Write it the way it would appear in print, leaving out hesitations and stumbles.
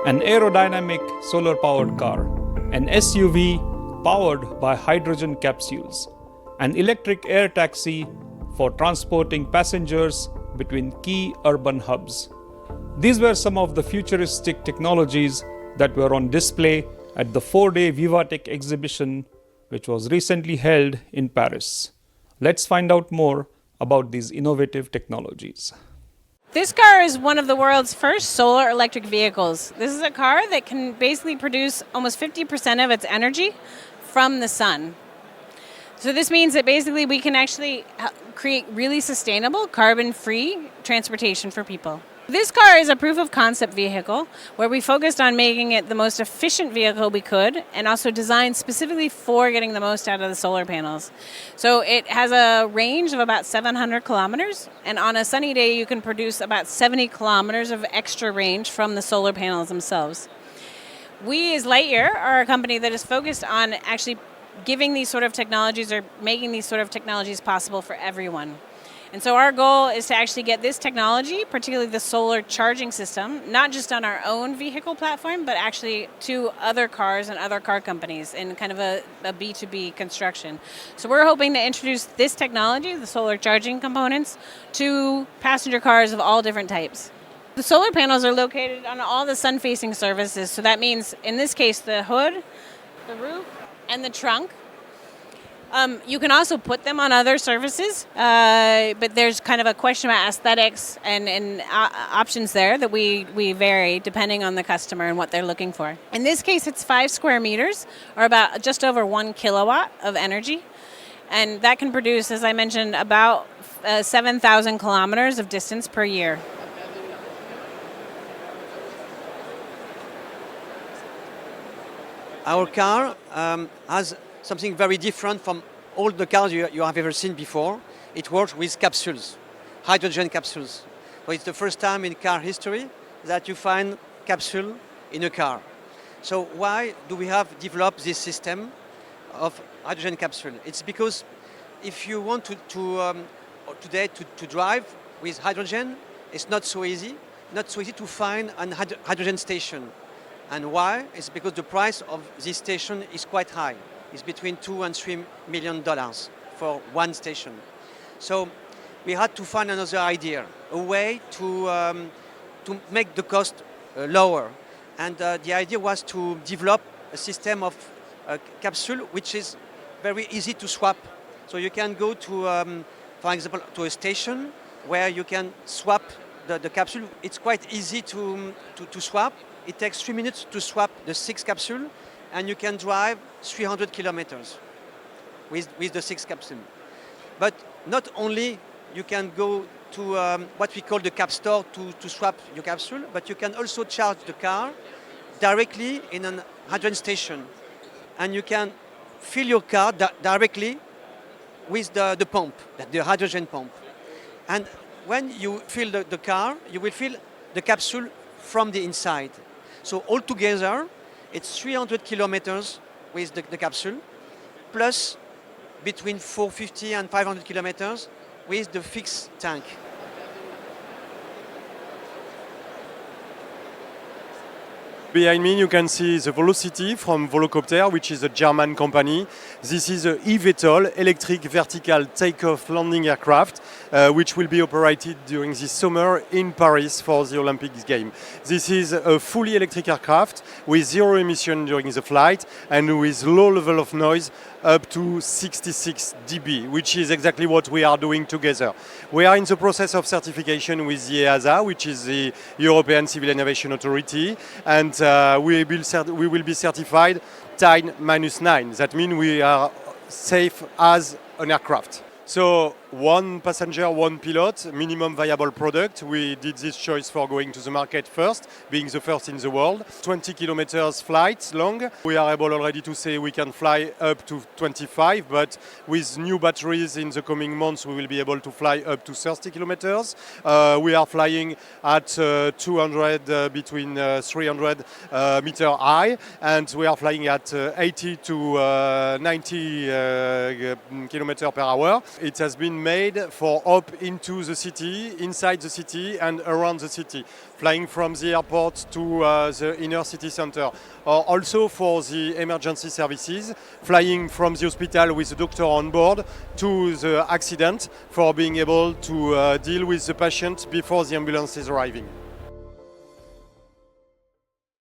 an aerodynamic solar-powered car, an SUV powered by hydrogen capsules, an electric air taxi for transporting passengers between key urban hubs. These were some of the futuristic technologies that were on display at the 4-day VivaTech exhibition, which was recently held in Paris. Let's find out more about these innovative technologies. This car is one of the world's first solar electric vehicles. This is a car that can basically produce almost 50% of its energy from the sun. So this means that basically we can actually create really sustainable, carbon-free transportation for people. This car is a proof of concept vehicle where we focused on making it the most efficient vehicle we could and also designed specifically for getting the most out of the solar panels. So it has a range of about 700 kilometers, and on a sunny day you can produce about 70 kilometers of extra range from the solar panels themselves. We as Lightyear are a company that is focused on actually giving these sort of technologies or making these sort of technologies possible for everyone. And so our goal is to actually get this technology, particularly the solar charging system, not just on our own vehicle platform, but actually to other cars and other car companies in kind of a B2B construction. So we're hoping to introduce this technology, the solar charging components, to passenger cars of all different types. The solar panels are located on all the sun-facing surfaces, so that means, in this case, the hood, the roof, and the trunk. You can also put them on other surfaces, but there's kind of a question about aesthetics and options there that we vary depending on the customer and what they're looking for. In this case, it's 5 square meters, or about just over 1 kilowatt of energy. And that can produce, as I mentioned, about 7,000 kilometers of distance per year. Our car has something very different from all the cars you have ever seen before. It works with capsules, hydrogen capsules. So it's the first time in car history that you find capsule in a car. So why do we have developed this system of hydrogen capsule? It's because if you want today to drive with hydrogen, it's not so easy to find a hydrogen station. And why? It's because the price of this station is quite high. It's between $2 and $3 million for one station. So we had to find another idea, a way to make the cost lower. And the idea was to develop a system of capsule which is very easy to swap. So you can go to, for example, to a station where you can swap the capsule. It's quite easy to swap. It takes 3 minutes to swap the 6 capsules, and you can drive 300 kilometers with the 6 capsules. But not only you can go to what we call the cap store to swap your capsule, but you can also charge the car directly in a hydrogen station. And you can fill your car directly with the pump, the hydrogen pump. And when you fill the car, you will fill the capsule from the inside. So altogether, it's 300 kilometers with the capsule, plus between 450 and 500 kilometers with the fixed tank. Behind me you can see the Velocity from Volocopter, which is a German company. This is a eVTOL, electric vertical takeoff landing aircraft, which will be operated during this summer in Paris for the Olympic Games. This is a fully electric aircraft with zero emission during the flight and with low level of noise up to 66 dB, which is exactly what we are doing together. We are in the process of certification with the EASA, which is the European Civil Aviation Authority, and we will be certified type -9. That means we are safe as an aircraft. So one passenger, one pilot, minimum viable product. We did this choice for going to the market first, being the first in the world. 20 kilometers flight long. We are able already to say we can fly up to 25, but with new batteries in the coming months, we will be able to fly up to 30 kilometers. We are flying at 200, between 300 meter high, and we are flying at 80 to 90 kilometers per hour. It has been made for up into the city, inside the city, and around the city, flying from the airport to the inner city center. Or also for the emergency services, flying from the hospital with the doctor on board to the accident for being able to deal with the patient before the ambulance is arriving.